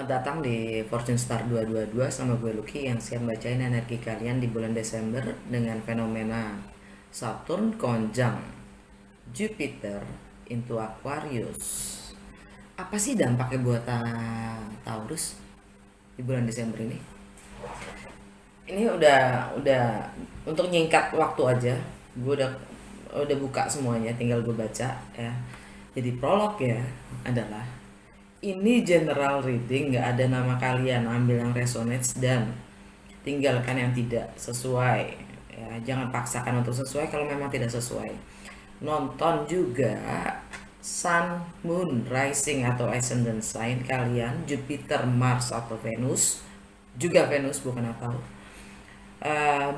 datang di Fortune Star 222 sama gue Lucky yang siap bacain energi kalian di bulan Desember dengan fenomena Saturn konjang Jupiter into Aquarius. Apa sih dampaknya buat Taurus di bulan Desember ini? Ini udah untuk nyingkat waktu aja. Gue udah buka semuanya, tinggal gue baca ya. Jadi prolog ya adalah ini general reading, nggak ada nama kalian, ambil yang resonates dan tinggalkan yang tidak sesuai ya. Jangan paksakan untuk sesuai kalau memang tidak sesuai. Nonton juga Sun, Moon, Rising atau Ascendant sign kalian, Jupiter, Mars atau Venus, juga Venus bukan atau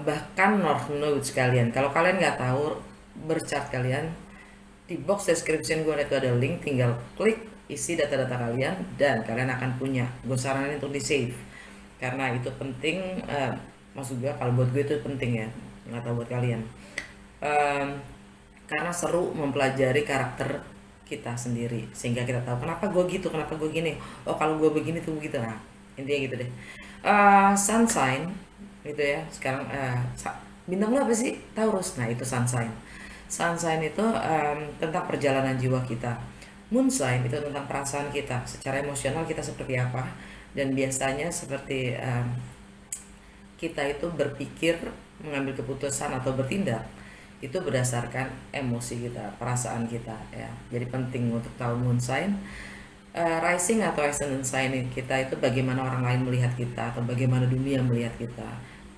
bahkan North Node kalian. Kalau kalian nggak tahu berchart kalian, di box description gue itu ada link, tinggal klik isi data-data kalian dan kalian akan punya. Gue saranin untuk di save karena itu penting. Maksud gue kalau buat gue itu penting ya, nggak tahu buat kalian. Karena seru mempelajari karakter kita sendiri sehingga kita tahu kenapa gue gitu, kenapa gue gini. Oh kalau gue begini tuh begitu. Nah intinya gitu deh. Sun sign gitu ya. Sekarang bintang lo apa sih? Taurus. Nah itu sun sign. Sun sign itu tentang perjalanan jiwa kita. Moon sign itu tentang perasaan kita, secara emosional kita seperti apa. Dan biasanya seperti kita itu berpikir, mengambil keputusan atau bertindak itu berdasarkan emosi kita, perasaan kita ya. Jadi penting untuk tahu moon sign. Rising atau ascendant sign kita itu bagaimana orang lain melihat kita atau bagaimana dunia melihat kita.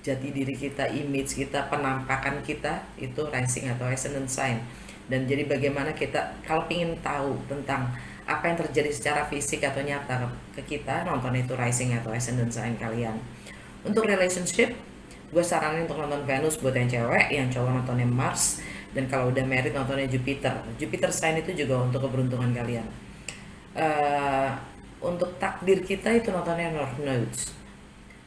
Jati diri kita, image kita, penampakan kita itu rising atau ascendant sign. Dan jadi bagaimana kita kalau ingin tahu tentang apa yang terjadi secara fisik atau nyata ke kita, nonton itu rising atau ascendant sign kalian. Untuk relationship, gue saranin untuk nonton Venus buat yang cewek, yang cowok nontonnya Mars, dan kalau udah married nontonnya Jupiter. Jupiter sign itu juga untuk keberuntungan kalian. Untuk takdir kita itu nontonnya North Nodes.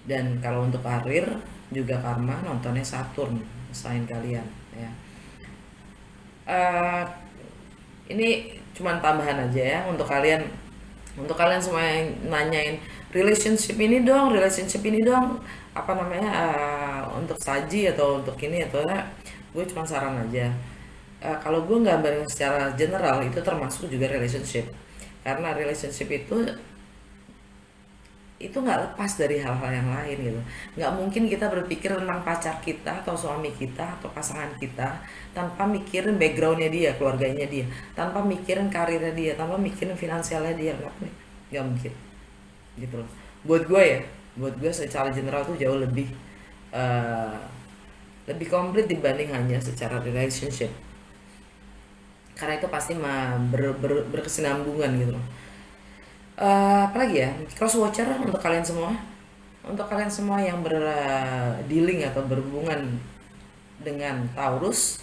Dan kalau untuk karir juga karma nontonnya Saturn sign kalian ya. Ini cuman tambahan aja ya untuk kalian semua yang nanyain relationship ini dong, apa namanya, untuk saji atau untuk ini atau gue cuma saran aja. Kalau gue gambarin secara general itu termasuk juga relationship, karena relationship itu nggak lepas dari hal-hal yang lain gitu. Nggak mungkin kita berpikir tentang pacar kita atau suami kita atau pasangan kita tanpa mikirin backgroundnya dia, keluarganya dia, tanpa mikirin karirnya dia, tanpa mikirin finansialnya dia. Nggak mungkin gitu loh. Buat gue secara general tuh jauh eh, lebih komplit dibanding hanya secara relationship, karena itu pasti berkesinambungan gitu loh. Apalagi ya, cross watcher untuk kalian semua yang dealing atau berhubungan dengan Taurus,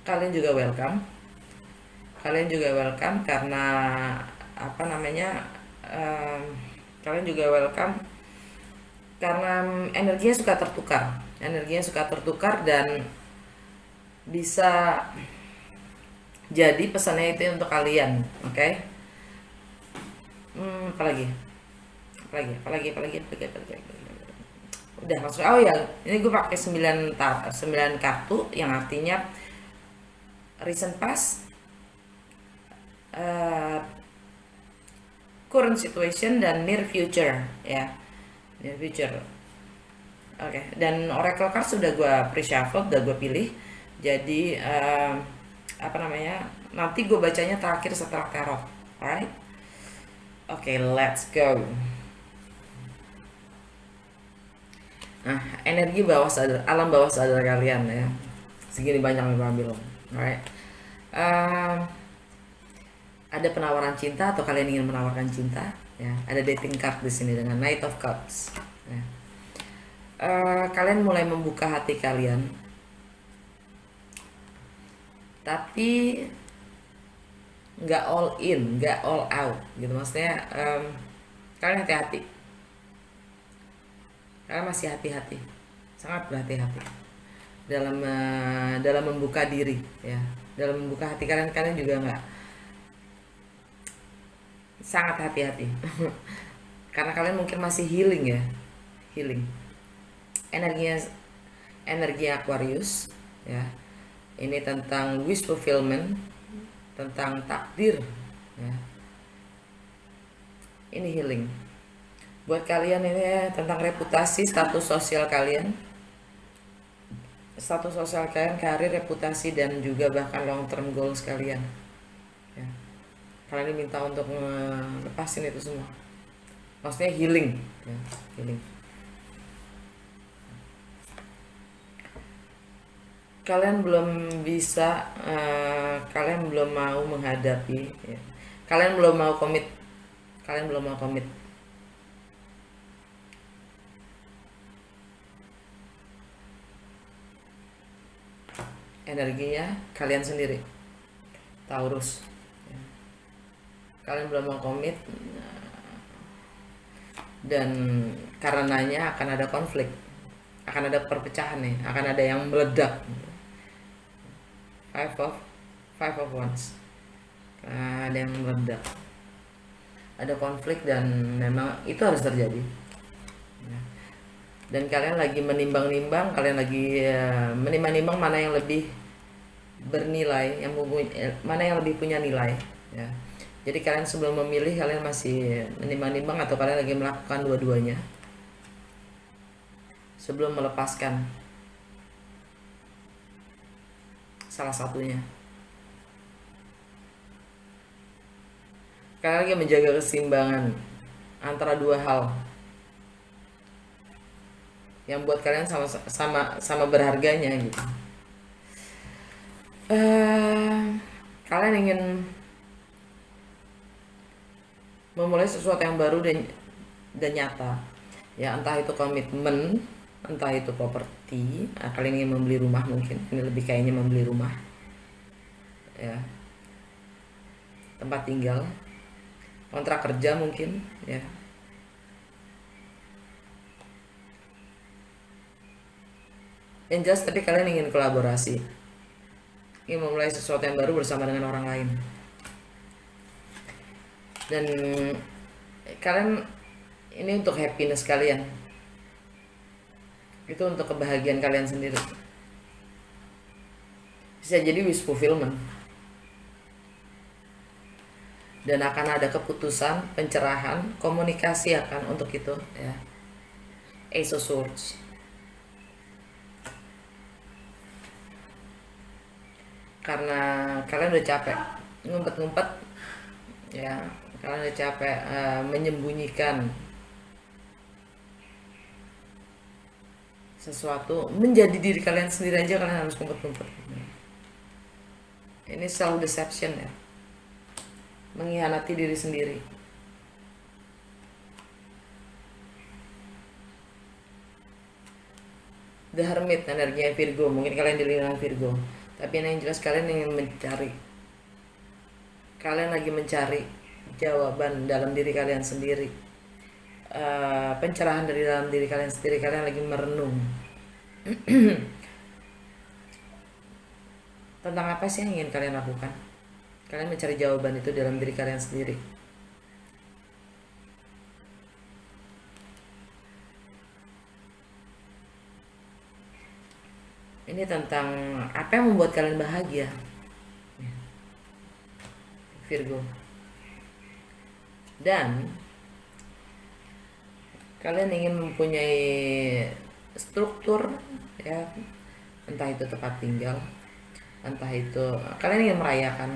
kalian juga welcome karena apa namanya, kalian juga welcome karena energinya suka tertukar dan bisa jadi pesannya itu untuk kalian, oke? Okay? Apalagi. Udah langsung. Oh ya, ini gue pakai 9 kartu yang artinya recent past, current situation dan near future ya. Near future. Oke, dan oracle card sudah gue pre-shuffle, udah gue pilih. Jadi apa namanya? Nanti gue bacanya terakhir setelah tarot. Alright? Oke, let's go. Nah, energi bawah sadar, alam bawah sadar kalian ya. Segini banyak yang gue ambil. Alright. Ada penawaran cinta atau kalian ingin menawarkan cinta? Ya, ada dating card di sini dengan Knight of Cups. Ya. Kalian mulai membuka hati kalian, tapi nggak all in, nggak all out gitu. Maksudnya kalian hati-hati, kalian masih hati-hati, sangat berhati-hati dalam membuka diri ya, dalam membuka hati kalian juga nggak sangat hati-hati. karena kalian mungkin masih healing ya, healing. Energi Aquarius ya, ini tentang wish fulfillment, tentang takdir ya. Ini healing buat kalian, ini ya, tentang reputasi, status sosial kalian, karir, reputasi, dan juga bahkan long term goals kalian ya. Kalian diminta untuk lepasin itu semua, maksudnya healing ya, healing. Kalian belum bisa, kalian belum mau menghadapi ya. Kalian belum mau komit, energinya kalian sendiri, Taurus ya. Kalian belum mau komit, dan karenanya akan ada konflik, akan ada perpecahan nih, akan ada yang meledak. Five of Wands, ada yang meledak, ada konflik, dan memang itu harus terjadi ya. Dan kalian lagi menimbang-nimbang, menimbang-nimbang mana yang lebih bernilai, mana yang lebih punya nilai ya. Jadi kalian sebelum memilih, kalian masih menimbang-nimbang, atau kalian lagi melakukan dua-duanya sebelum melepaskan salah satunya. Kalian lagi menjaga keseimbangan antara dua hal yang buat kalian sama berharganya gitu. Kalian ingin memulai sesuatu yang baru dan nyata ya, entah itu komitmen, entah itu properti. Kalian ingin membeli rumah, mungkin ini lebih kayaknya membeli rumah ya, tempat tinggal, kontrak kerja mungkin ya. Yang jelas tapi kalian ingin kolaborasi, ingin memulai sesuatu yang baru bersama dengan orang lain. Dan kalian ini untuk happiness kalian, itu untuk kebahagiaan kalian sendiri. Bisa jadi wish fulfillment, dan akan ada keputusan, pencerahan, komunikasi akan untuk itu ya. Ace of Swords, karena kalian udah capek ngumpet-ngumpet ya, kalian udah capek menyembunyikan sesuatu, menjadi diri kalian sendiri aja kalian harus ngumpet-ngumpet. Ini self deception ya, mengkhianati diri sendiri. The Hermit, energinya Virgo, mungkin kalian di lingkungan Virgo, tapi yang jelas kalian ingin mencari, kalian lagi mencari jawaban dalam diri kalian sendiri, pencerahan dari dalam diri kalian sendiri. Kalian lagi merenung tentang apa sih yang ingin kalian lakukan. Kalian mencari jawaban itu dalam diri kalian sendiri. Ini tentang apa yang membuat kalian bahagia, Virgo. Dan kalian ingin mempunyai struktur ya, entah itu tempat tinggal, entah itu kalian ingin merayakan,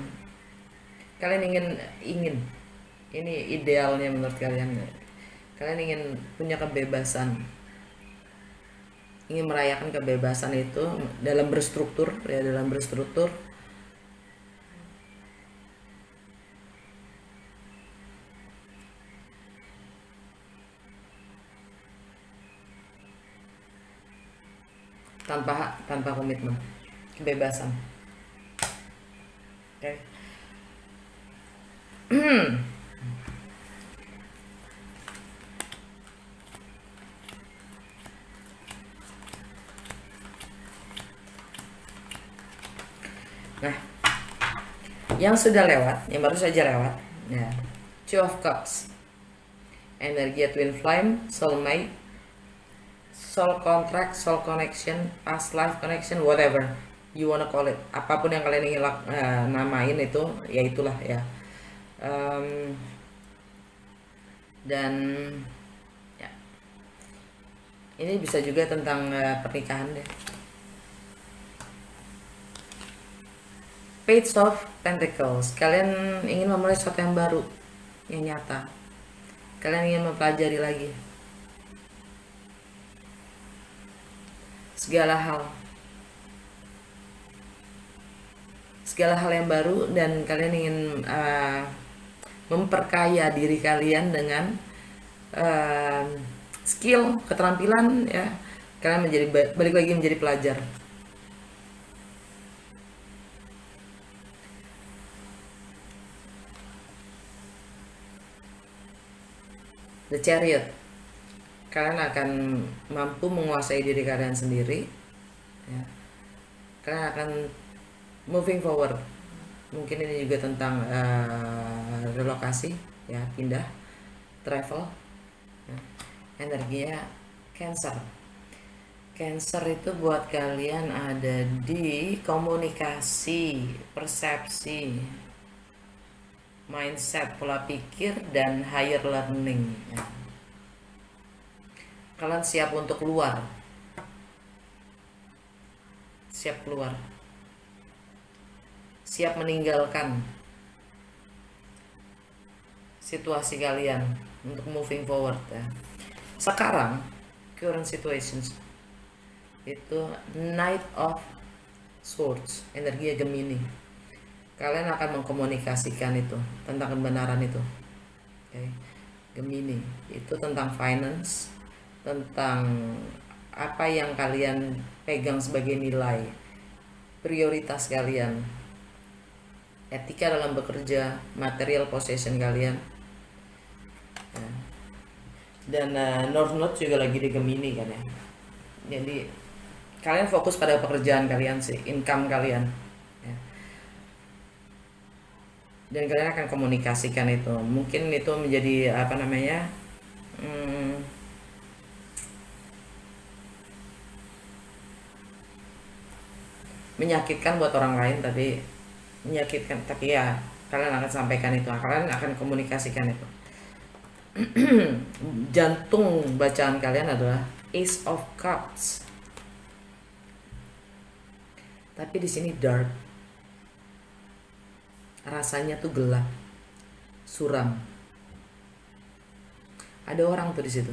kalian ingin ini idealnya menurut kalian. Kalian ingin punya kebebasan, ingin merayakan kebebasan itu dalam berstruktur ya, dalam berstruktur. Tanpa komitmen, kebebasan. Oke. Nah, yang sudah lewat, yang baru saja lewat ya, Two of Cups, energi twin flame, soulmate, soul contract, soul connection, past life connection, whatever you wanna call it, apapun yang kalian ingin namain itu, ya itulah ya. Dan ya, ini bisa juga tentang pernikahan deh. Page of Pentacles, kalian ingin memulai sesuatu yang baru, yang nyata. Kalian ingin mempelajari lagi segala hal yang baru, dan kalian ingin memperkaya diri kalian dengan skill, keterampilan ya. Kalian balik lagi menjadi pelajar. The Chariot, kalian akan mampu menguasai diri kalian sendiri ya. Kalian akan moving forward. Mungkin ini juga tentang relokasi ya, pindah, travel ya. Energinya Cancer. Cancer itu buat kalian ada di komunikasi, persepsi, mindset, pola pikir, dan higher learning ya. Kalian siap untuk keluar, siap meninggalkan situasi kalian untuk moving forward ya. Sekarang current situations itu Knight of Swords, energi Gemini. Kalian akan mengkomunikasikan itu tentang kebenaran itu. Okay. Gemini itu tentang finance, tentang apa yang kalian pegang sebagai nilai, prioritas kalian, etika dalam bekerja, material possession kalian. Dan North Node juga lagi di Gemini kan ya. Jadi kalian fokus pada pekerjaan kalian sih, income kalian ya. Dan kalian akan komunikasikan itu. Mungkin itu menjadi apa namanya, menyakitkan buat orang lain, tapi ya kalian akan sampaikan itu, kalian akan komunikasikan itu. Jantung bacaan kalian adalah Ace of Cups. Tapi di sini dark. Rasanya tuh gelap, suram. Ada orang tuh di situ.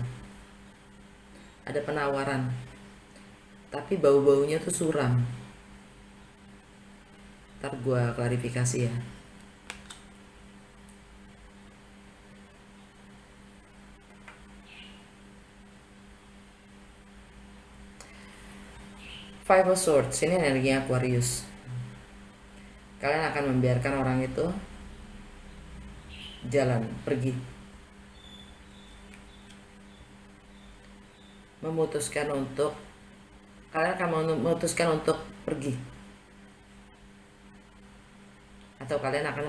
Ada penawaran. Tapi bau-baunya tuh suram. Ntar gue klarifikasi ya. Five of Swords, ini energinya Aquarius. Kalian akan membiarkan orang itu jalan, pergi. Kalian akan memutuskan untuk pergi. Atau kalian akan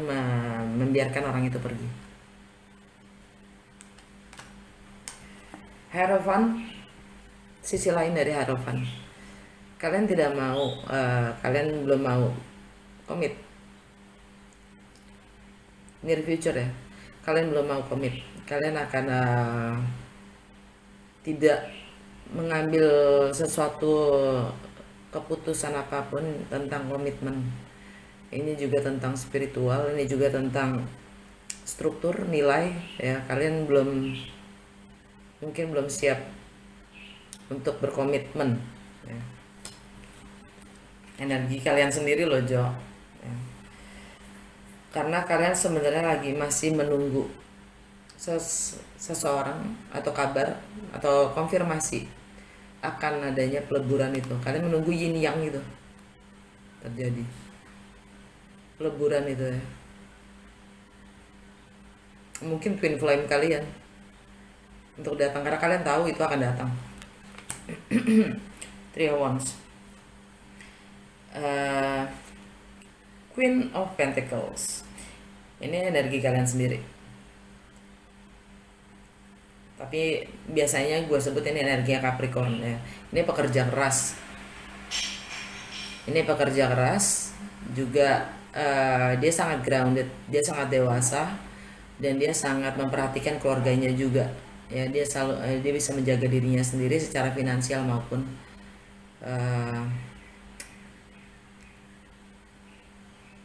membiarkan orang itu pergi. Hierophant, sisi lain dari Hierophant. Kalian tidak mau, kalian belum mau komit. Near future ya. Kalian belum mau komit. Kalian akan tidak mengambil sesuatu keputusan apapun tentang komitmen. Ini juga tentang spiritual, ini juga tentang struktur, nilai ya. Kalian mungkin belum siap untuk berkomitmen ya. Energi kalian sendiri loh Jo ya. Karena kalian sebenarnya masih menunggu seseorang atau kabar atau konfirmasi akan adanya peleburan itu. Kalian menunggu yin yang itu terjadi, peleburan itu ya. Mungkin twin flame kalian untuk datang, karena kalian tahu itu akan datang. Three of Wands, Queen of Pentacles, ini energi kalian sendiri. tapi biasanya gue sebut ini energi Capricorn ya. Ini pekerja keras, ini pekerja keras juga. Dia sangat grounded, dia sangat dewasa, dan dia sangat memperhatikan keluarganya juga ya. Dia selalu dia bisa menjaga dirinya sendiri secara finansial maupun eh,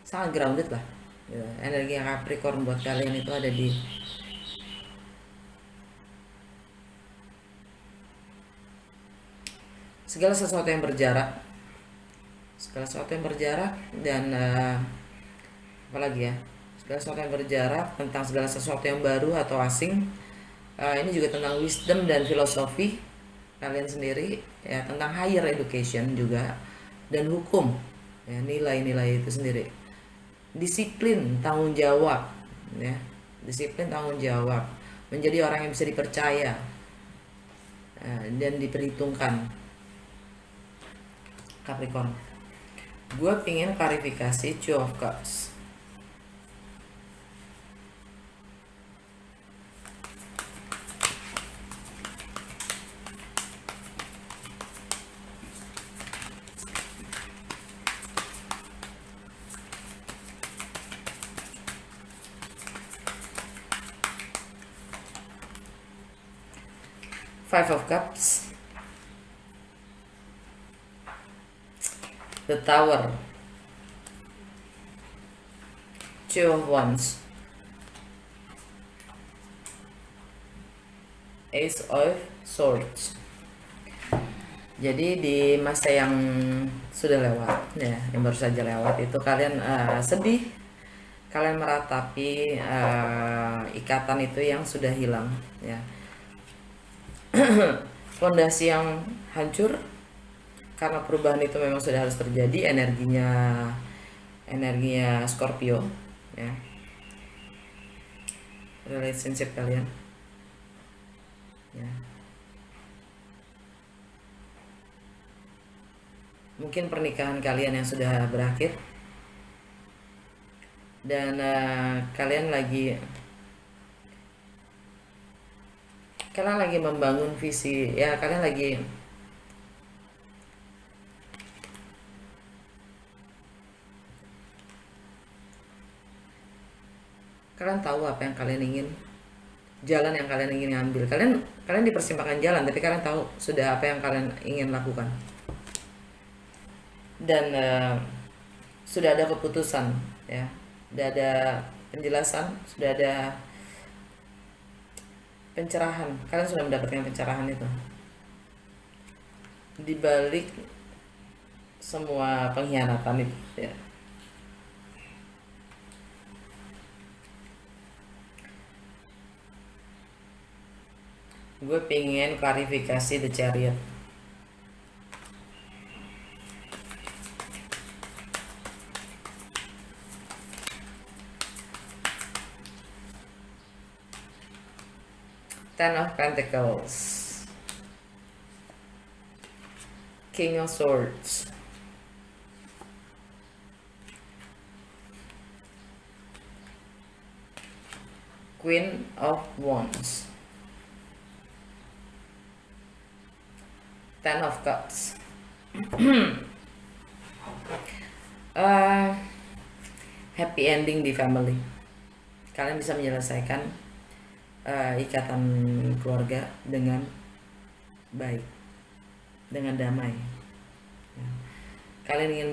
sangat grounded lah ya. Energi Capricorn buat kalian itu ada di segala sesuatu yang berjarak, segala sesuatu yang berjarak, dan apalagi ya, segala sesuatu yang berjarak, tentang segala sesuatu yang baru atau asing. Ini juga tentang wisdom dan filosofi kalian sendiri ya, tentang higher education juga, dan hukum ya, nilai-nilai itu sendiri, disiplin, tanggung jawab ya, disiplin, tanggung jawab, menjadi orang yang bisa dipercaya dan diperhitungkan. Capricorn, gue pingin klarifikasi Two of Cups. Five of Cups, the Tower, Two of Wands, Ace of Swords. Jadi di masa yang sudah lewat ya, yang baru saja lewat itu, kalian sedih, kalian meratapi ikatan itu yang sudah hilang ya. Fondasi yang hancur karena perubahan itu memang sudah harus terjadi. Energinya Scorpio ya, relationship kalian ya. Mungkin pernikahan kalian yang sudah berakhir, dan kalian lagi membangun visi ya. Kalian tahu apa yang kalian ingin, jalan yang kalian ingin ambil. Kalian di persimpangan jalan, tapi kalian tahu sudah apa yang kalian ingin lakukan, dan sudah ada keputusan ya, sudah ada penjelasan, sudah ada pencerahan. Kalian sudah mendapatkan pencerahan itu di balik semua pengkhianatan itu ya. Gue pengen klarifikasi The Chariot. Ten of Pentacles, King of Swords, Queen of Wands, Ten of Cups. Happy ending di family. Kalian bisa menyelesaikan ikatan keluarga dengan baik, dengan damai ya. Kalian ingin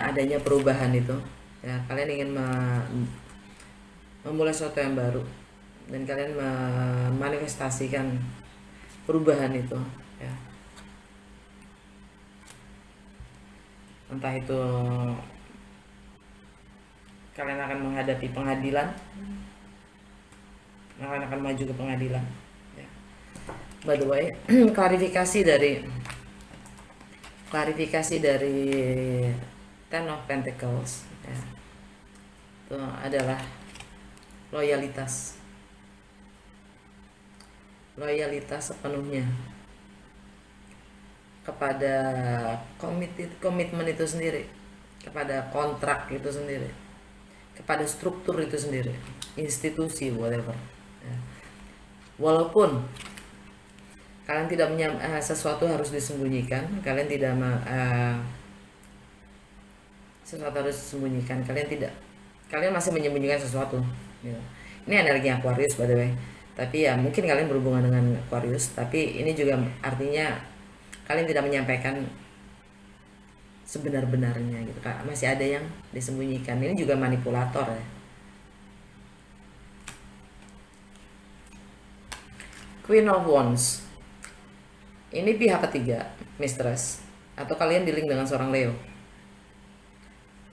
adanya perubahan itu ya. Kalian ingin memulai sesuatu yang baru, dan kalian memanifestasikan perubahan itu ya. Entah itu kalian akan menghadapi pengadilan, akan maju ke pengadilan ya. By the way, klarifikasi dari Ten of Pentacles ya, itu adalah loyalitas sepenuhnya kepada komitmen itu sendiri, kepada kontrak itu sendiri, kepada struktur itu sendiri, institusi, whatever ya. Walaupun kalian tidak sesuatu harus disembunyikan, kalian tidak sesuatu harus disembunyikan, kalian masih menyembunyikan sesuatu gitu. Ini energi Aquarius by the way, tapi ya mungkin kalian berhubungan dengan Aquarius, tapi ini juga artinya kalian tidak menyampaikan sebenar-benarnya gitu, masih ada yang disembunyikan. Ini juga manipulator ya. Queen of Wands, ini pihak ketiga, mistress, atau kalian dealing dengan seorang Leo.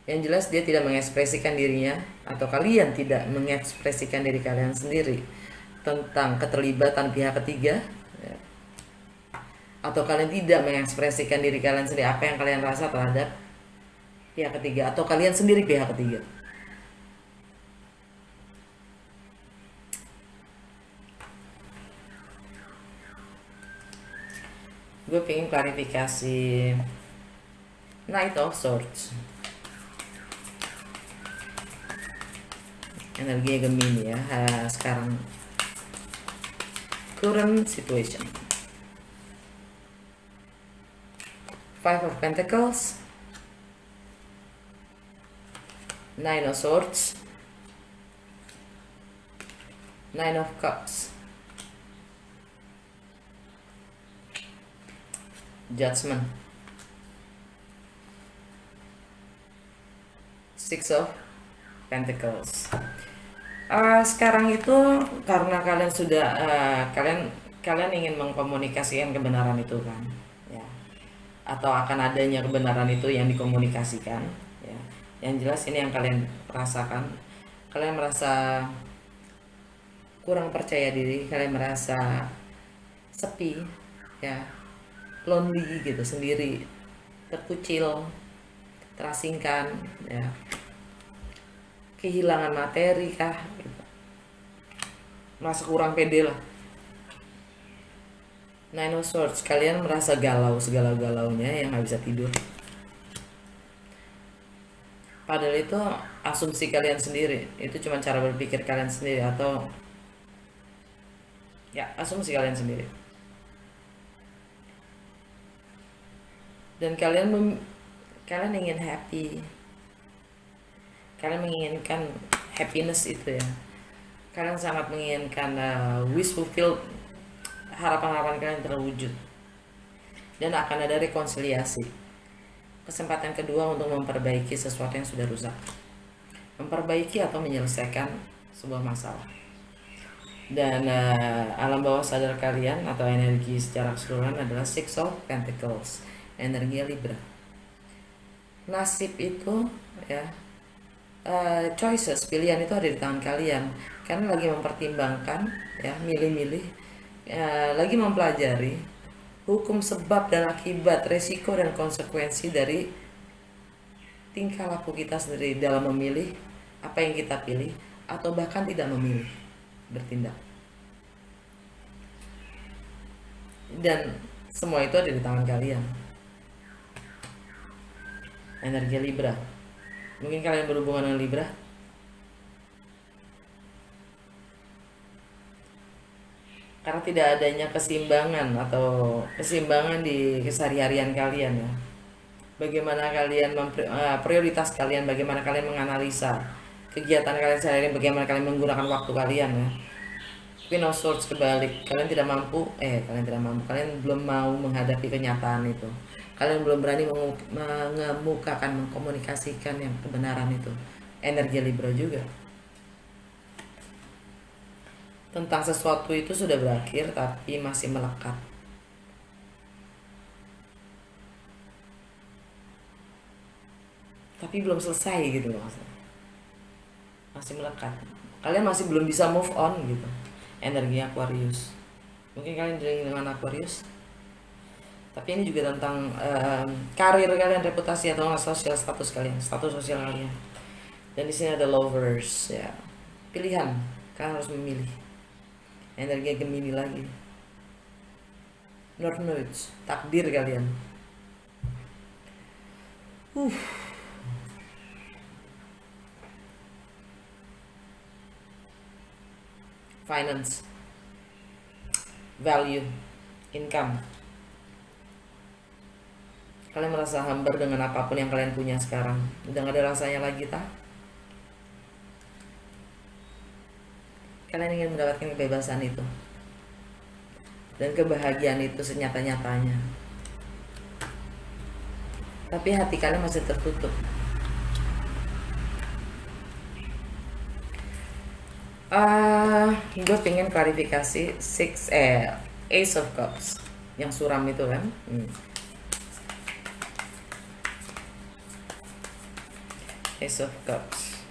Yang jelas dia tidak mengekspresikan dirinya, atau kalian tidak mengekspresikan diri kalian sendiri tentang keterlibatan pihak ketiga, ya. Atau kalian tidak mengekspresikan diri kalian sendiri, apa yang kalian rasa terhadap pihak ketiga, atau kalian sendiri pihak ketiga. Gue pengen klarifikasi Knight of Swords, energi Gemini ya. Sekarang current situation, Five of Pentacles, Nine of Swords, Nine of Cups, Judgment, Six of Pentacles. Sekarang itu karena kalian sudah kalian ingin mengkomunikasikan kebenaran itu kan, ya, atau akan adanya kebenaran itu yang dikomunikasikan, ya. Yang jelas ini yang kalian rasakan, kalian merasa kurang percaya diri, kalian merasa sepi, ya, lonely gitu, sendiri, terkucil, terasingkan, ya, kehilangan materi kah gitu. Merasa kurang pede lah. Nine of Swords, kalian merasa galau, segala-galaunya yang nggak bisa tidur. Padahal itu asumsi kalian sendiri, itu cuma cara berpikir kalian sendiri, atau ya asumsi kalian sendiri. Dan kalian ingin happy, kalian menginginkan happiness itu ya, kalian sangat menginginkan wish fulfilled, harapan-harapan kalian terwujud, dan akan ada rekonsiliasi, kesempatan kedua untuk memperbaiki sesuatu yang sudah rusak, memperbaiki atau menyelesaikan sebuah masalah. Dan alam bawah sadar kalian atau energi secara keseluruhan adalah Six of Pentacles, energi Libra. Nasib itu ya, choices, pilihan itu ada di tangan kalian. Kalian lagi mempertimbangkan ya, milih-milih, lagi mempelajari hukum sebab dan akibat, resiko dan konsekuensi dari tingkah laku kita sendiri dalam memilih apa yang kita pilih, atau bahkan tidak memilih, bertindak. Dan semua itu ada di tangan kalian. Energi Libra, mungkin kalian berhubungan dengan Libra. Karena tidak adanya keseimbangan di keseharian kalian ya. Bagaimana kalian prioritas kalian, bagaimana kalian menganalisa kegiatan kalian sehari-hari, bagaimana kalian menggunakan waktu kalian ya. Queen of Swords kebalik, kalian kalian belum mau menghadapi kenyataan itu. Kalian belum berani mengemukakan, mengkomunikasikan yang kebenaran itu. Energi Libra juga. Tentang sesuatu itu sudah berakhir tapi masih melekat. Tapi belum selesai gitu loh. Masih melekat. Kalian masih belum bisa move on gitu. Energi Aquarius. Mungkin kalian dengan Aquarius. Tapi ini juga tentang karir kalian, reputasi atau sosial status kalian, status sosial kalian. Dan di sini ada lovers ya. Pilihan, kalian harus memilih. Energi Gemini lagi. North Nodes, takdir kalian. Finance. value, income. Kalian merasa hambar dengan apapun yang kalian punya sekarang. Udah gak ada rasanya lagi, tak? Kalian ingin mendapatkan kebebasan itu dan kebahagiaan itu senyata-nyatanya. Tapi hati kalian masih tertutup. Gue pengen klarifikasi Ace of Cups yang suram itu kan. Ace of Cups.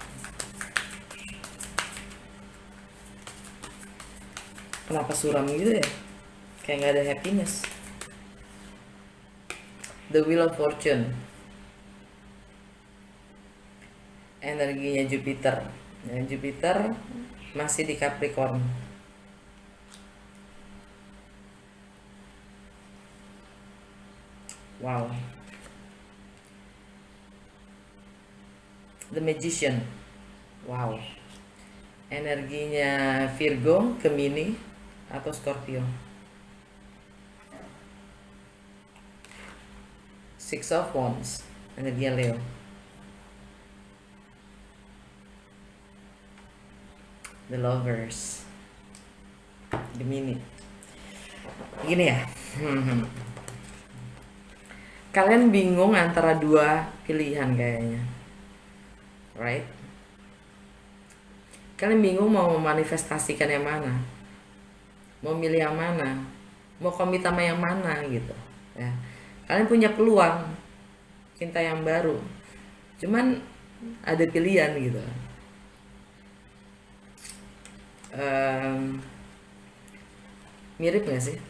Kenapa suram gitu ya? Kayak nggak ada happiness. The Wheel of Fortune. Energinya Jupiter. Jupiter masih di Capricorn. Wow. The Magician. Wow. Energinya Virgo, Gemini, atau Scorpio. Six of Wands. Energinya Leo. The Lovers. Gemini. Gini ya. Kalian bingung antara dua pilihan kayaknya. Right? Kalian bingung mau memanifestasikan yang mana, mau milih yang mana, mau komit sama yang mana gitu ya. Kalian punya peluang cinta yang baru, cuman ada pilihan gitu. Mirip gak sih?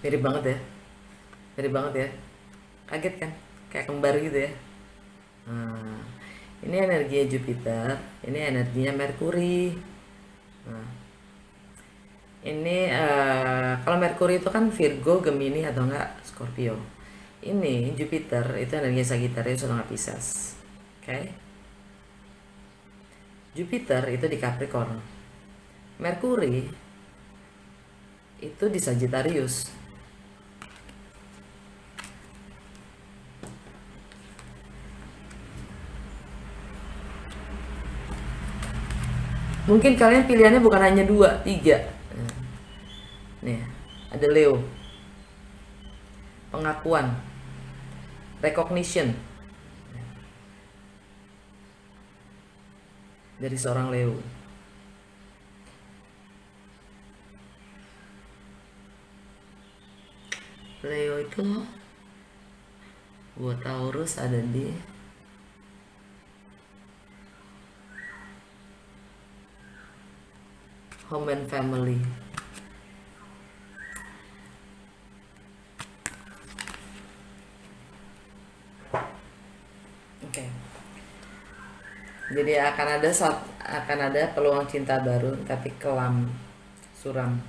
Mirip banget ya. Mirip banget ya. Kaget kan? Kayak kembar gitu ya. Ini energinya Jupiter, ini energinya Merkuri. Ini kalau Merkuri itu kan Virgo, Gemini atau enggak Scorpio. Ini Jupiter itu energinya Sagittarius atau enggak Pisces. Oke. Jupiter itu di Capricorn. Merkuri itu di Sagittarius. Mungkin kalian pilihannya bukan hanya 2, 3. Nih, ada Leo. Pengakuan. Recognition. Dari seorang Leo. Leo itu buat Taurus ada di Home and Family. Oke. Jadi akan ada peluang cinta baru tapi kelam, suram.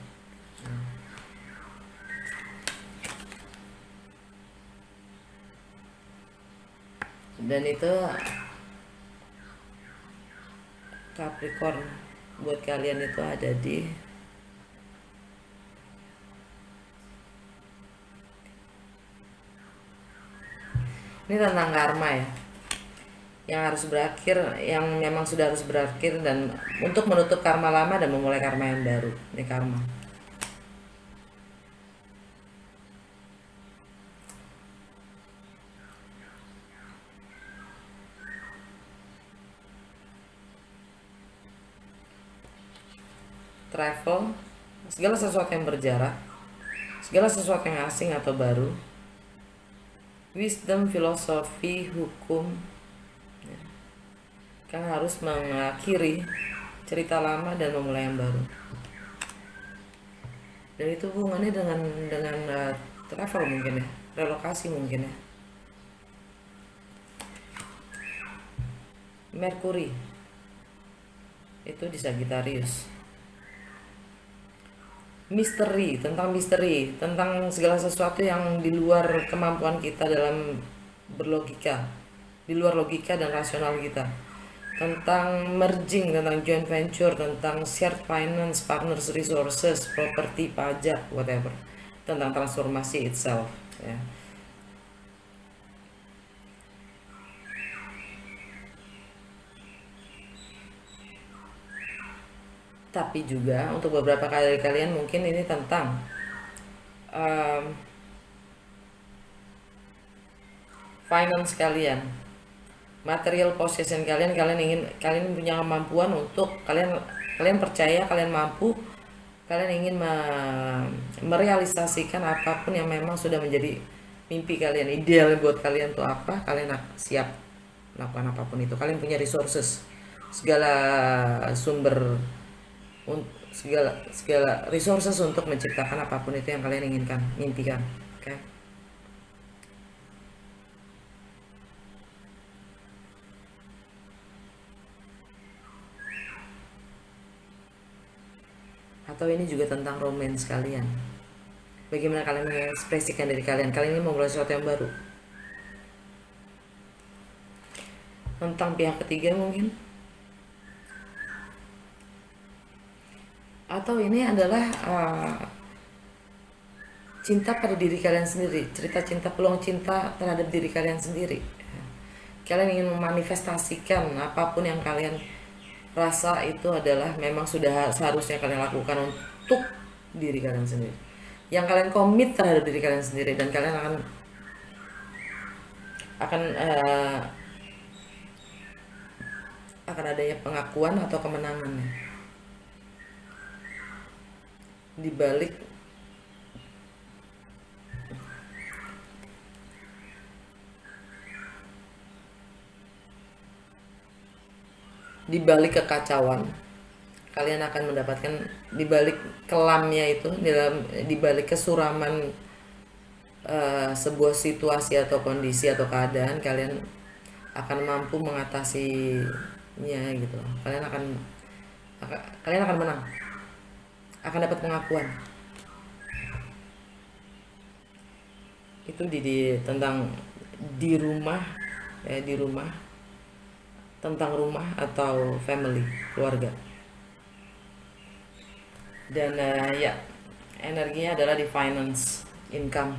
Dan itu Capricorn buat kalian itu ada di ini tentang karma ya, yang harus berakhir, yang memang sudah harus berakhir, dan untuk menutup karma lama dan memulai karma yang baru. Ini karma. Travel, segala sesuatu yang berjarak, segala sesuatu yang asing atau baru. Wisdom, filosofi, hukum, kan harus mengakhiri cerita lama dan memulai yang baru. Dan itu hubungannya dengan travel mungkin ya, relokasi mungkin ya. Merkuri itu di Sagittarius. Misteri, tentang segala sesuatu yang di luar kemampuan kita dalam berlogika, di luar logika dan rasional kita. tentang merging, tentang joint venture, tentang shared finance, partners resources, properti, pajak, whatever, tentang transformasi itself, ya. Tapi juga untuk beberapa kali kalian mungkin ini tentang um, finance kalian, material possession kalian. Kalian punya kemampuan untuk kalian percaya kalian mampu, kalian ingin merealisasikan apapun yang memang sudah menjadi mimpi kalian, ideal buat kalian tuh apa, kalian siap melakukan apapun itu. Kalian punya resources, segala sumber, segala segala resources untuk menciptakan apapun itu yang kalian inginkan, mimpikan. Oke. Okay? Atau ini juga tentang romance kalian. Bagaimana kalian mengekspresikan diri kalian? Kalian ini mau mulai sesuatu yang baru. Tentang pihak ketiga mungkin. Atau ini adalah cinta pada diri kalian sendiri, cerita cinta, peluang cinta terhadap diri kalian sendiri. Kalian ingin memanifestasikan apapun yang kalian rasa itu adalah memang sudah seharusnya kalian lakukan untuk diri kalian sendiri, yang kalian komit terhadap diri kalian sendiri, dan kalian akan adanya pengakuan atau kemenangannya di balik kekacauan. Kalian akan mendapatkan di balik kelamnya itu, di balik kesuraman sebuah situasi atau kondisi atau keadaan, kalian akan mampu mengatasinya gitu. Kalian akan menang, akan dapat pengakuan. Itu tentang di rumah, ya, di rumah, tentang rumah atau family, keluarga. Dan ya, energinya adalah di finance, income,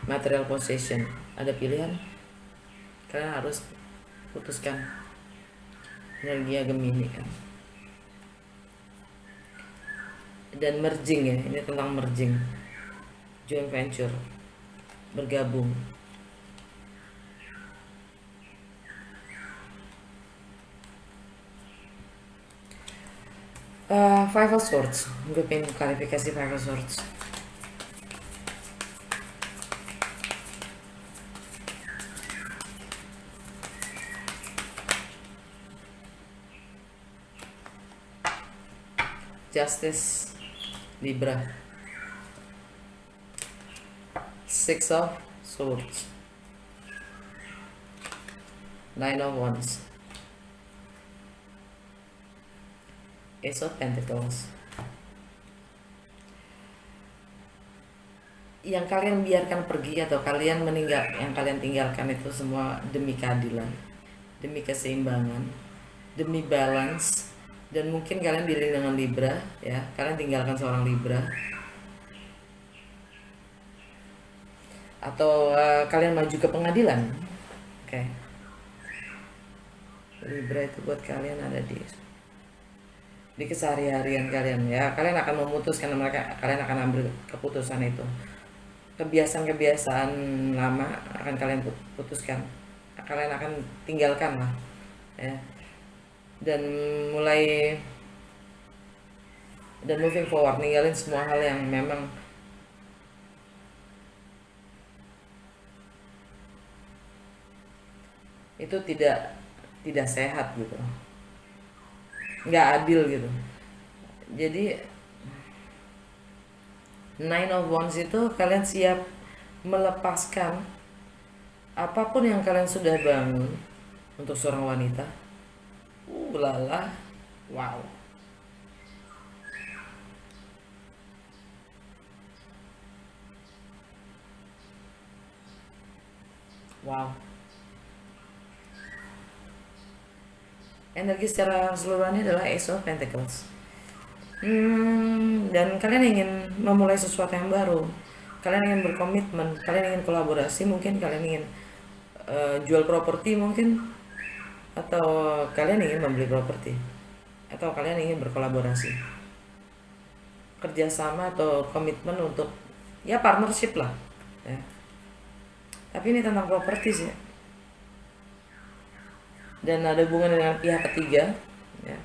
material possession. Ada pilihan, kalian harus putuskan. Energinya Gemini kan. Dan merging, ya, ini tentang merging, joint venture, bergabung. Five of Swords, gue pengen klarifikasi Five of Swords. Justice, Libra. Six of Swords, Nine of Wands, Ace of Pentacles. Yang kalian biarkan pergi atau yang kalian tinggalkan itu semua demi keadilan, demi keseimbangan, demi balance. Dan mungkin kalian dealing dengan Libra, ya, kalian tinggalkan seorang Libra, atau kalian maju ke pengadilan. Oke. Okay. Libra itu buat kalian ada di keseharian kalian, ya. Kalian akan memutuskan, kalian akan ambil keputusan itu. Kebiasaan-kebiasaan lama akan kalian putuskan, kalian akan tinggalkan lah, ya. Dan moving forward, ninggalin semua hal yang memang itu tidak sehat gitu, nggak adil gitu. Jadi Nine of Wands itu kalian siap melepaskan apapun yang kalian sudah bangun untuk seorang wanita. Lala, wow. Wow. Energi secara keseluruhannya adalah Ace of Pentacles. Dan kalian ingin memulai sesuatu yang baru, kalian ingin berkomitmen, kalian ingin kolaborasi, mungkin kalian ingin jual properti mungkin, atau kalian ingin membeli properti, atau kalian ingin berkolaborasi, kerjasama atau komitmen untuk ya partnership lah ya. Tapi ini tentang properti sih, dan ada hubungan dengan pihak ketiga ya.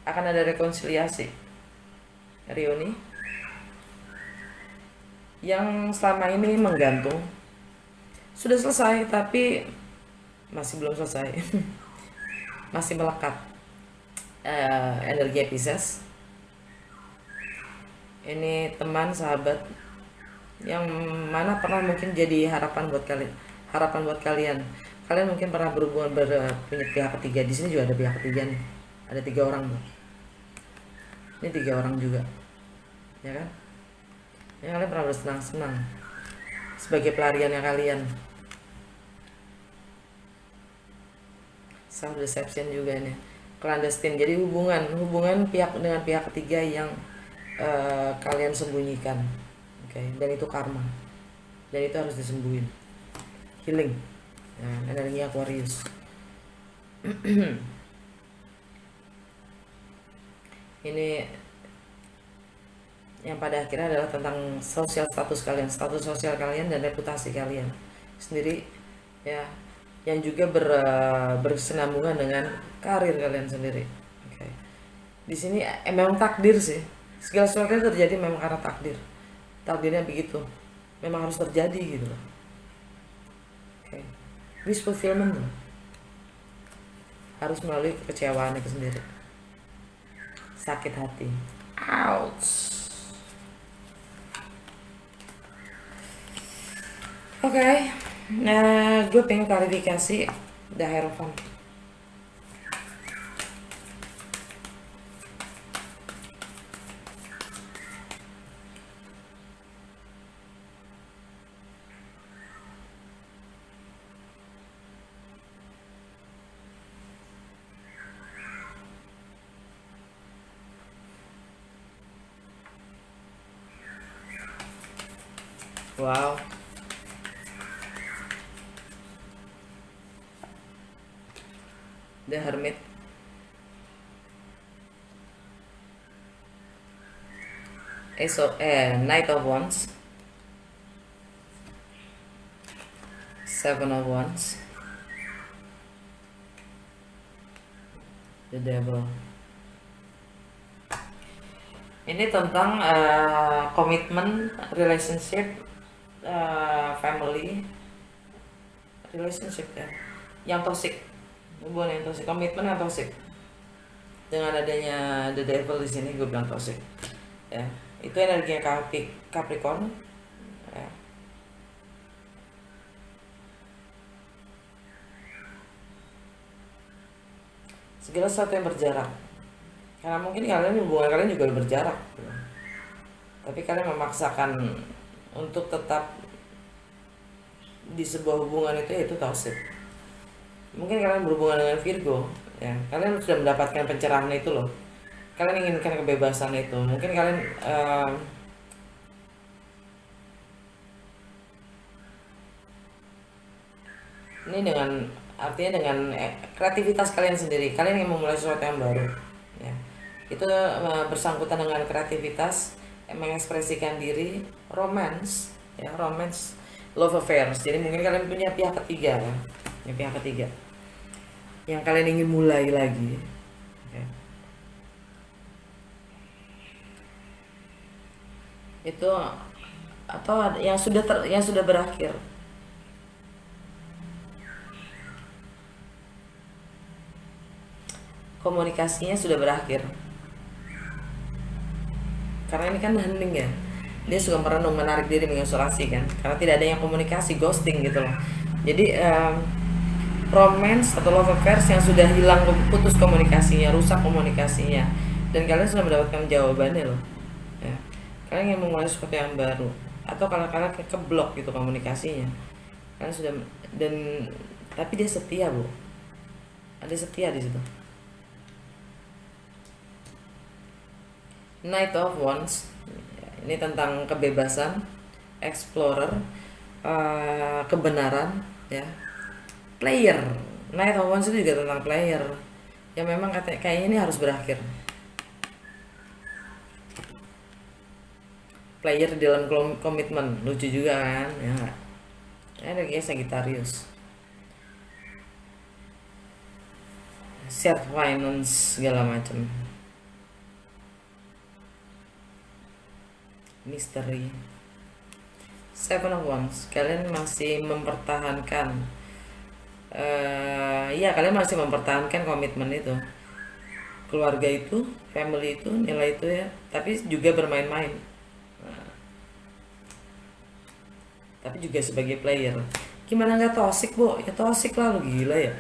Akan ada rekonsiliasi, reuni yang selama ini menggantung sudah selesai tapi masih belum selesai. Masih melekat. Energi Pisces ini teman sahabat yang mana pernah mungkin jadi harapan buat kalian. Kalian mungkin pernah berhubungan punya pihak ketiga. Di sini juga ada pihak ketiga nih, ada 3 orang loh. Ini 3 orang juga, ya kan? Ya, kalian pernah bersenang-senang sebagai pelariannya kalian. Self deception juga nih, clandestine. Jadi hubungan pihak dengan pihak ketiga yang kalian sembunyikan, oke? Dan itu karma, dan itu harus disembuhin, healing. Nah, energi Aquarius. Ini yang pada akhirnya adalah tentang sosial status kalian, status sosial kalian dan reputasi kalian sendiri ya, yang juga bersenambungan dengan karir kalian sendiri. Oke. Di sini memang takdir sih. Segala sesuatu yang terjadi memang karena takdir. Takdirnya begitu. Memang harus terjadi gitu loh. Oke. Wish fulfillment loh. Harus melalui kekecewaan itu sendiri. Sakit hati. Ouch. Oke. Nah, gue pengen klarifikasi The Hierophant. Wow. The Hermit. Knight of Wands. 7 of Wands. The Devil. Ini tentang komitmen, relationship, family, relationship ya, yang toxic, hubungan yang toxic, komitmen yang toxic. Dengan adanya The Devil di sini gue bilang toxic ya. Itu energinya Capricorn ya. Segala sesuatu yang berjarak, karena mungkin hubungan kalian juga berjarak gitu. Tapi kalian memaksakan untuk tetap di sebuah hubungan itu toxic. Mungkin kalian berhubungan dengan Virgo ya, kalian sudah mendapatkan pencerahan itu loh. Kalian inginkan kebebasan itu. Mungkin kalian ini artinya dengan kreativitas kalian sendiri, kalian ingin memulai sesuatu yang baru ya. Itu bersangkutan dengan kreativitas, mengekspresikan diri, romance ya, romance, love affairs. Jadi mungkin kalian punya pihak ketiga ya, pihak ketiga yang kalian ingin mulai lagi ya. Itu atau yang sudah berakhir. Komunikasinya sudah berakhir. Karena ini kan hening ya. Dia suka merenung, menarik diri, mengisolasi kan. Karena tidak ada yang komunikasi, ghosting gitu loh. Jadi romance atau love affairs yang sudah hilang, putus komunikasinya, rusak komunikasinya, dan kalian sudah mendapatkan jawabannya loh ya. Kalian ingin memulai sesuatu yang baru, atau kalau kalian keblok gitu komunikasinya, kalian sudah, dan tapi dia setia bu, Ada setia di situ. Knight of Wands, ini tentang kebebasan, explorer, kebenaran, ya. Player, Knight of Wands itu juga tentang player, yang memang kayaknya ini harus berakhir. Player dalam komitmen, lucu juga kan, ya nggak? Ada kayak Sagittarius, shared finance segala macam, misteri. Seven of Wands, kalian masih mempertahankan, ya kalian masih mempertahankan komitmen itu, keluarga itu, family itu, nilai itu ya, tapi juga bermain-main. Nah, tapi juga sebagai player. Gimana nggak toxic, Bu? Ya toxic lah, lu gila ya.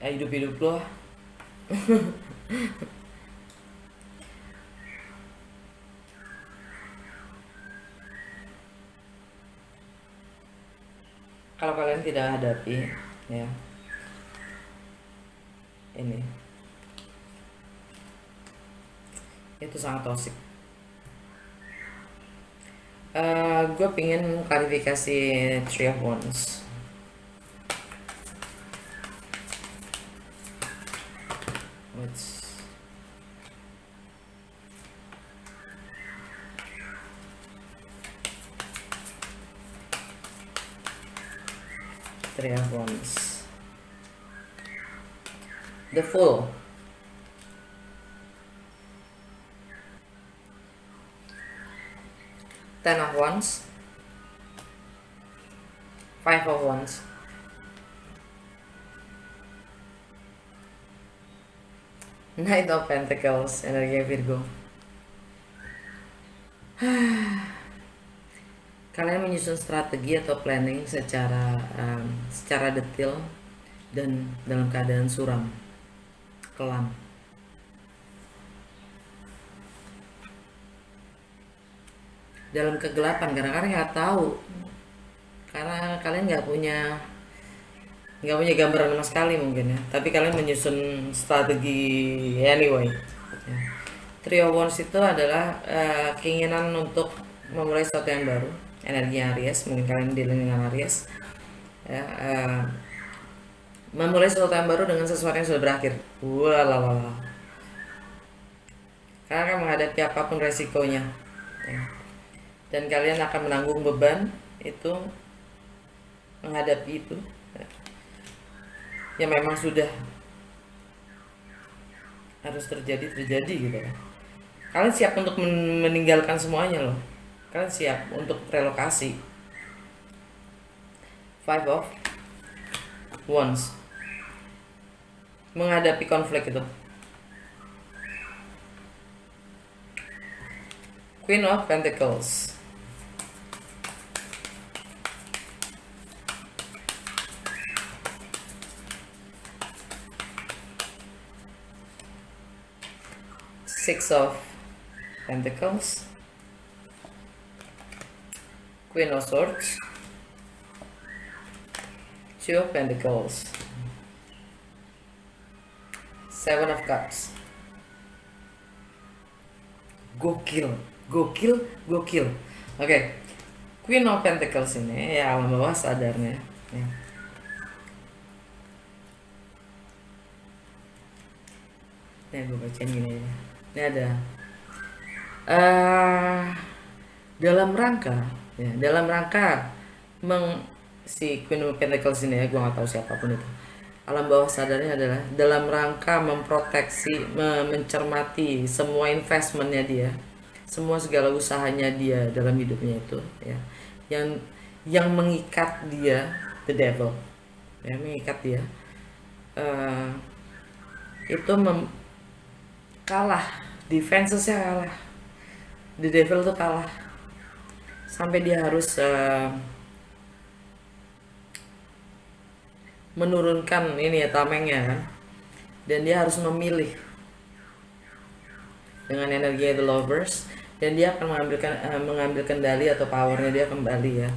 Ya hidup-hidup lo. Kalau kalian tidak hadapi, ya ini, itu sangat toxic. Gue pingin klarifikasi Three of Wands. What's Three of Wands? The Fool. Ten of Wands. Five of Wands. Knight of Pentacles, energi Virgo. Kalian menyusun strategi atau planning secara detail dan dalam keadaan suram, kelam. Dalam kegelapan, karena kalian nggak tahu, karena kalian nggak punya gambaran sama sekali mungkin ya, tapi kalian menyusun strategi anyway ya. Three of Wands itu adalah keinginan untuk memulai sesuatu yang baru, energi Aries, mungkin kalian dealing dengan Aries ya, memulai sesuatu yang baru dengan sesuatu yang sudah berakhir. Walalala. Kalian akan menghadapi apapun resikonya ya. Dan kalian akan menanggung beban itu, menghadapi itu yang memang sudah harus terjadi gitu kan. Kalian siap untuk meninggalkan semuanya loh, kalian siap untuk relokasi. Five of Wands, menghadapi konflik itu. Queen of Pentacles, Six of Pentacles, Queen of Swords, Two of Pentacles, Seven of Cups. Gokil. Oke. Queen of Pentacles ini ya alam bawah sadarnya ya. Nih gue bacain gini ya. Ini ada dalam rangka si Queen of Pentacles ini ya, gue nggak tahu siapapun itu, alam bawah sadarnya adalah dalam rangka memproteksi, mencermati semua investmentnya dia, semua segala usahanya dia dalam hidupnya itu ya, yang mengikat dia, the devil ya, mengikat dia itu kalah, defensesnya kalah, the devil tuh kalah sampai dia harus menurunkan ini ya tamengnya kan, dan dia harus memilih dengan energi the lovers, dan dia akan mengambil kendali atau powernya dia kembali ya.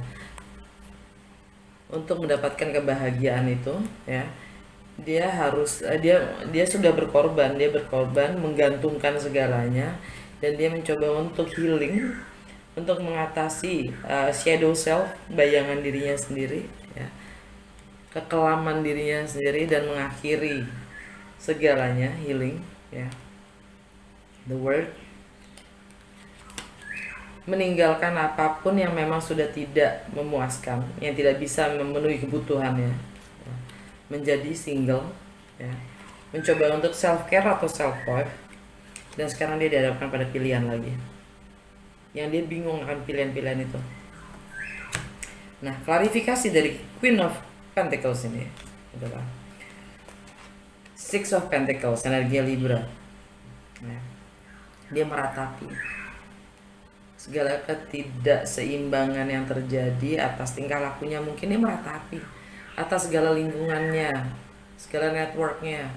untuk mendapatkan kebahagiaan itu, ya. Dia sudah berkorban, menggantungkan segalanya, dan dia mencoba untuk healing, untuk mengatasi shadow self, bayangan dirinya sendiri, ya, kekelaman dirinya sendiri, dan mengakhiri segalanya, healing, ya, the world, meninggalkan apapun yang memang sudah tidak memuaskan, yang tidak bisa memenuhi kebutuhannya, ya. Menjadi single, ya, mencoba untuk self care atau self love, dan sekarang dia dihadapkan pada pilihan lagi, yang dia bingung akan pilihan-pilihan itu. Nah, klarifikasi dari Queen of Pentacles ini adalah Six of Pentacles, energi Libra, ya. Dia meratapi segala ketidakseimbangan yang terjadi atas tingkah lakunya. Mungkin dia meratapi atas segala lingkungannya, segala networknya,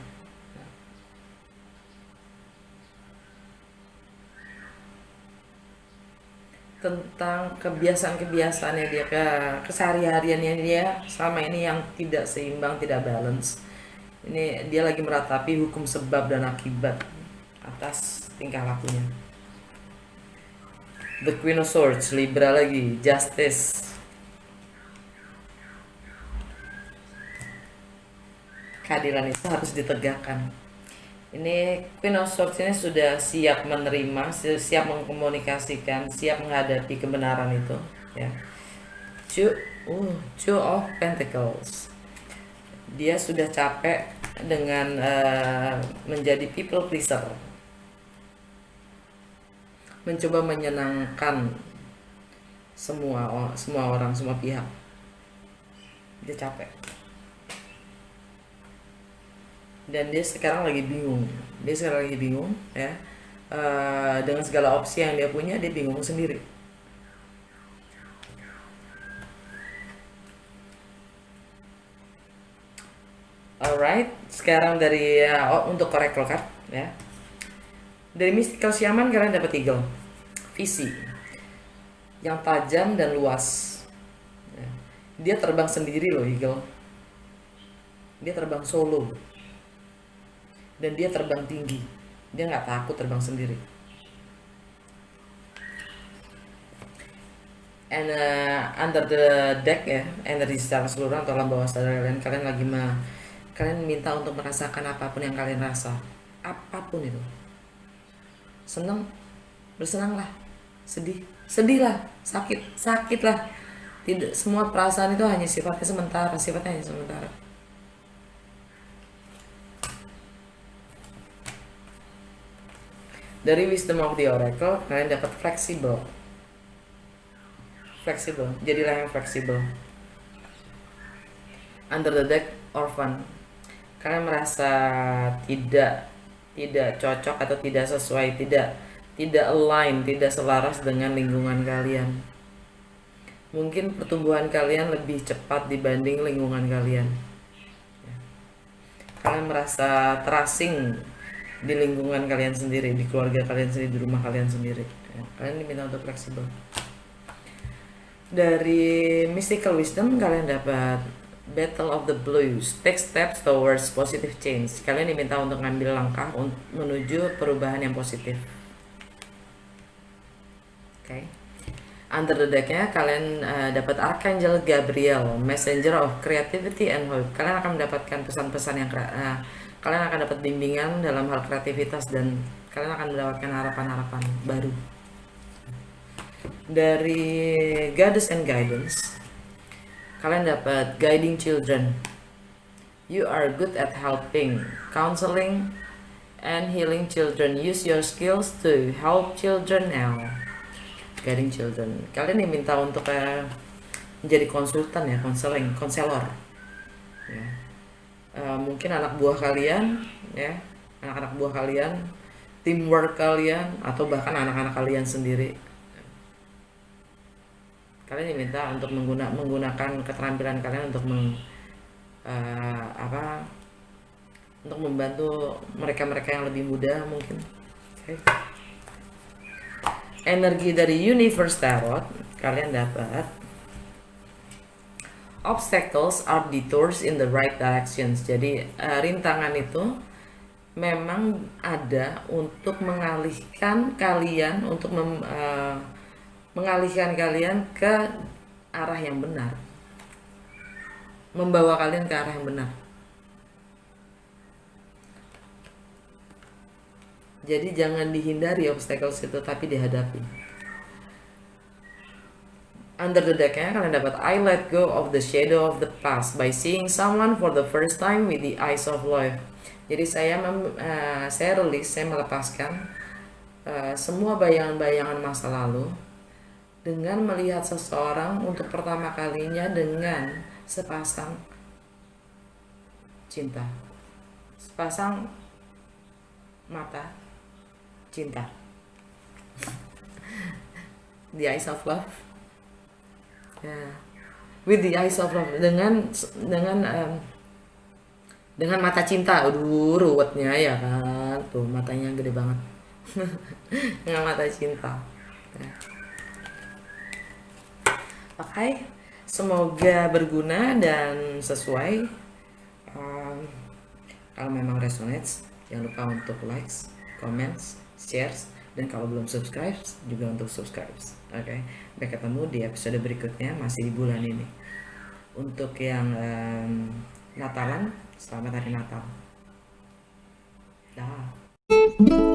tentang kebiasaan-kebiasaannya dia, kesehari-hariannya dia selama ini yang tidak seimbang, tidak balance. Ini dia lagi meratapi hukum sebab dan akibat atas tingkah lakunya. The Queen of Swords, Libra lagi, Justice. Keadilan itu harus ditegakkan. Ini Queen of Swords ini sudah siap menerima, siap mengkomunikasikan, siap menghadapi kebenaran itu, ya. Two of Pentacles. Dia sudah capek dengan menjadi people pleaser, mencoba menyenangkan semua orang, semua pihak. Dia capek. Dan dia sekarang lagi bingung. Ya. Dengan segala opsi yang dia punya, dia bingung sendiri. Alright, sekarang dari untuk Oracle card, ya. Dari Mystical Shaman kalian dapat Eagle, visi yang tajam dan luas, ya. Dia terbang sendiri loh, Eagle. Dia terbang solo, dan dia terbang tinggi. Dia nggak takut terbang sendiri. And under the deck, ya, energi secara keseluruhan atau alam bawah sadar kalian minta untuk merasakan apapun yang kalian rasa, apapun itu. Senang, bersenanglah. Sedihlah. Sakitlah. Tidak semua perasaan itu hanya sifatnya sementara. Dari Wisdom of the Oracle kalian dapat fleksibel. Jadilah yang fleksibel. Under the deck, Orphan. Kalian merasa tidak cocok atau tidak sesuai, tidak align, tidak selaras dengan lingkungan kalian. Mungkin pertumbuhan kalian lebih cepat dibanding lingkungan kalian. Kalian merasa terasing di lingkungan kalian sendiri, di keluarga kalian sendiri, di rumah kalian sendiri. Kalian diminta untuk fleksibel. Dari Mystical Wisdom kalian dapat Battle of the Blues, take steps towards positive change. Kalian diminta untuk ngambil langkah menuju perubahan yang positif. Okay. Under the deck-nya kalian dapat Archangel Gabriel, Messenger of Creativity and Hope. Kalian akan mendapatkan pesan-pesan yang kalian akan dapat bimbingan dalam hal kreativitas, dan kalian akan mendapatkan harapan-harapan baru. Dari Goddess and Guidance kalian dapat Guiding Children. You are good at helping, counseling, and healing children. Use your skills to help children now. Guiding Children. Kalian diminta untuk menjadi konsultan, ya, konselor. Ya. Mungkin anak buah kalian, ya, anak-anak buah kalian, teamwork kalian, atau bahkan anak-anak kalian sendiri. Kalian diminta untuk menggunakan keterampilan kalian untuk untuk membantu mereka yang lebih muda mungkin. Okay. Energi dari Universe Tarot kalian dapat Obstacles are detours in the right directions. Jadi rintangan itu memang ada untuk mengalihkan kalian mengalihkan kalian ke arah yang benar, membawa kalian ke arah yang benar. Jadi jangan dihindari obstacles itu, tapi dihadapi. Under the deck-nya kalian dapat I let go of the shadow of the past by seeing someone for the first time with the eyes of love. Jadi saya melepaskan semua bayangan-bayangan masa lalu dengan melihat seseorang untuk pertama kalinya dengan sepasang cinta, sepasang mata cinta. The eyes of love. Ya, with the eyes of love, dengan mata cinta. Aduh, ruwetnya ya kan, tuh matanya gede banget. Dengan mata cinta. Ya. Oke, semoga berguna dan sesuai. Kalau memang resonates, jangan lupa untuk likes, comments, shares, dan kalau belum subscribe juga untuk subscribe. Oke, sampai ketemu di episode berikutnya, masih di bulan ini. Untuk yang Natalan, selamat hari Natal. Dah.